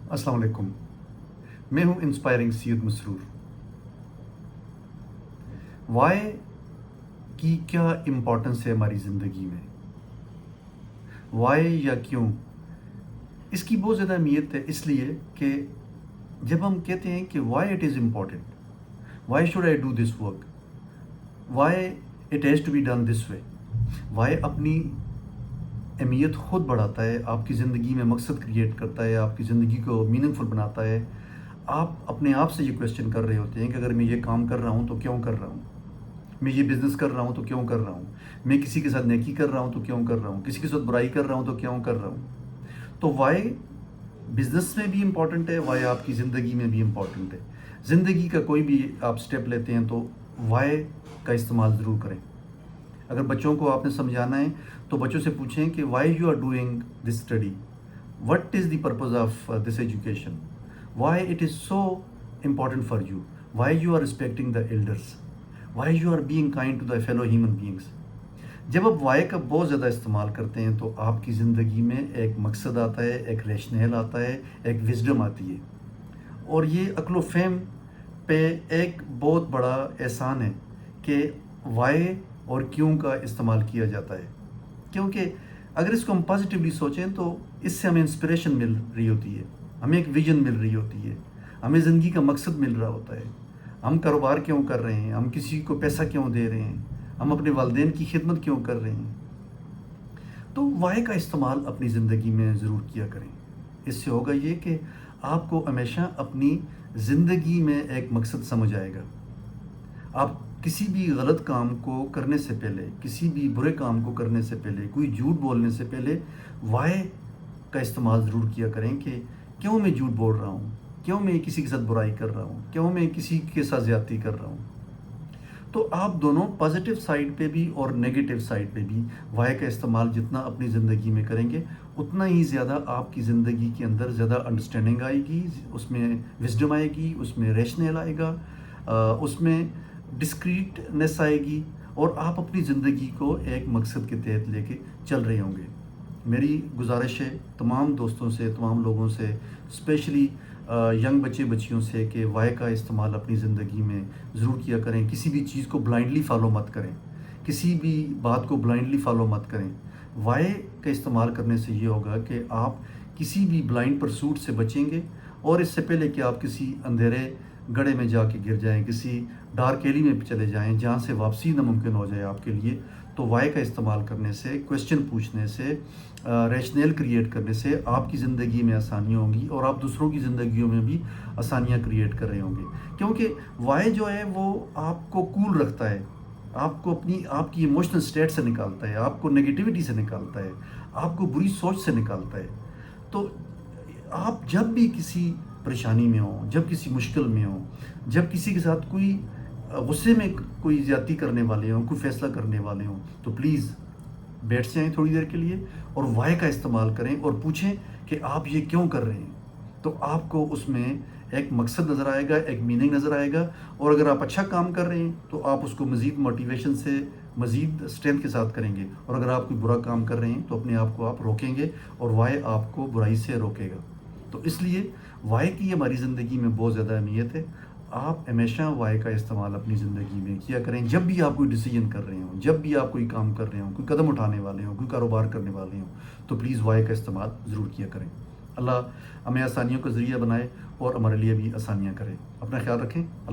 अस्सलाम वालेकुम। मैं हूं इंस्पायरिंग सैयद मसरूर। वाई की क्या इम्पोर्टेंस है हमारी ज़िंदगी में? वाई या क्यों, इसकी बहुत ज़्यादा अहमियत है, इसलिए कि जब हम कहते हैं कि why it is important, why should I do this work, why it has to be done this way, why अपनी अहमियत ख़ुद बढ़ाता है, आपकी ज़िंदगी में मकसद क्रिएट करता है, आपकी ज़िंदगी को मीनिंगफुल बनाता है। आप अपने आप से ये क्वेश्चन कर रहे होते हैं कि अगर मैं ये काम कर रहा हूँ तो क्यों कर रहा हूँ, मैं ये बिज़नेस कर रहा हूँ तो क्यों कर रहा हूँ, मैं किसी के साथ नेकी कर रहा हूँ तो क्यों कर रहा हूँ, किसी के साथ बुराई कर रहा हूँ तो क्यों कर रहा हूँ। तो वाई बिज़नेस में भी इम्पॉर्टेंट है, वाई आपकी ज़िंदगी में भी इम्पॉर्टेंट है। ज़िंदगी का कोई भी आप स्टेप लेते हैं तो वाई का इस्तेमाल ज़रूर करें। अगर बच्चों को आपने समझाना है तो बच्चों से पूछें कि why you are doing this study, what is the purpose of this education, why it is so important for you, why you are respecting the elders, why you are being kind to the fellow human beings. जब आप Y का बहुत ज़्यादा इस्तेमाल करते हैं तो आपकी ज़िंदगी में एक मकसद आता है, एक रैशनल आता है, एक विजडम आती है। और ये अक्ल व फ़हम पे एक बहुत बड़ा एहसान है कि वाई और क्यों का इस्तेमाल किया जाता है। क्योंकि अगर इसको हम पॉजिटिवली सोचें तो इससे हमें इंस्पिरेशन मिल रही होती है, हमें एक विजन मिल रही होती है, हमें ज़िंदगी का मकसद मिल रहा होता है। हम कारोबार क्यों कर रहे हैं, हम किसी को पैसा क्यों दे रहे हैं, हम अपने वालिदैन की खिदमत क्यों कर रहे हैं। तो वाई का इस्तेमाल अपनी ज़िंदगी में ज़रूर किया करें। इससे होगा ये कि आपको हमेशा अपनी ज़िंदगी में एक मकसद समझ आएगा। आप किसी भी गलत काम को करने से पहले, किसी भी बुरे काम को करने से पहले, कोई झूठ बोलने से पहले वाई का इस्तेमाल ज़रूर किया करें कि क्यों मैं झूठ बोल रहा हूँ, क्यों मैं किसी के साथ बुराई कर रहा हूँ, क्यों मैं किसी के साथ ज़्यादती कर रहा हूँ। तो आप दोनों पॉजिटिव साइड पे भी और नेगेटिव साइड पे भी वाई का इस्तेमाल जितना अपनी ज़िंदगी में करेंगे उतना ही ज़्यादा आपकी ज़िंदगी के अंदर ज़्यादा अंडरस्टैंडिंग आएगी, उसमें विजडम आएगी, उसमें रैशनल आएगा, उसमें डिस्क्रीटनेस आएगी और आप अपनी ज़िंदगी को एक मकसद के तहत लेके चल रहे होंगे। मेरी गुजारिश है तमाम दोस्तों से, तमाम लोगों से, स्पेशली यंग बच्चे बच्चियों से कि वाई का इस्तेमाल अपनी ज़िंदगी में ज़रूर किया करें। किसी भी चीज़ को ब्लाइंडली फॉलो मत करें, किसी भी बात को ब्लाइंडली फॉलो मत करें। वाई का इस्तेमाल करने से ये होगा कि आप किसी भी ब्लाइंड परसूट से बचेंगे और इससे पहले कि आप किसी अंधेरे गड्ढे में जाके गिर जाएं, किसी डार्क एली में चले जाएं जहां से वापसी नामुमकिन हो जाए आपके लिए, तो वाई का इस्तेमाल करने से, क्वेश्चन पूछने से, रैशनल क्रिएट करने से आपकी ज़िंदगी में आसानियाँ होंगी और आप दूसरों की ज़िंदगियों में भी आसानियाँ क्रिएट कर रहे होंगे। क्योंकि वाई जो है वो आपको कूल रखता है, आपको आपकी इमोशनल स्टेट से निकालता है, आपको नेगेटिविटी से निकालता है, आपको बुरी सोच से निकालता है। तो आप जब भी किसी परेशानी में हो, जब किसी मुश्किल में हो, जब किसी के साथ कोई गुस्से में कोई ज़्यादती करने वाले हों, कोई फ़ैसला करने वाले हों, तो प्लीज़ बैठ जाएँ थोड़ी देर के लिए और वाई का इस्तेमाल करें और पूछें कि आप ये क्यों कर रहे हैं। तो आपको उसमें एक मकसद नज़र आएगा, एक मीनिंग नज़र आएगा और अगर आप अच्छा काम कर रहे हैं तो आप उसको मज़ीद मोटिवेशन से, मज़ीद स्ट्रेंथ के साथ करेंगे और अगर आप कोई बुरा काम कर रहे हैं तो अपने आप को आप रोकेंगे और वाई आपको बुराई से रोकेगा। तो इसलिए वाई की हमारी ज़िंदगी में बहुत ज़्यादा अहमियत है। आप हमेशा वाई का इस्तेमाल अपनी ज़िंदगी में किया करें। जब भी आप कोई डिसीजन कर रहे हों, जब भी आप कोई काम कर रहे हों, कोई कदम उठाने वाले हों, कोई कारोबार करने वाले हों, तो प्लीज़ वाई का इस्तेमाल ज़रूर किया करें। अल्लाह हमें आसानियों का ज़रिया बनाए और हमारे लिए भी आसानियाँ करे। अपना ख्याल रखें।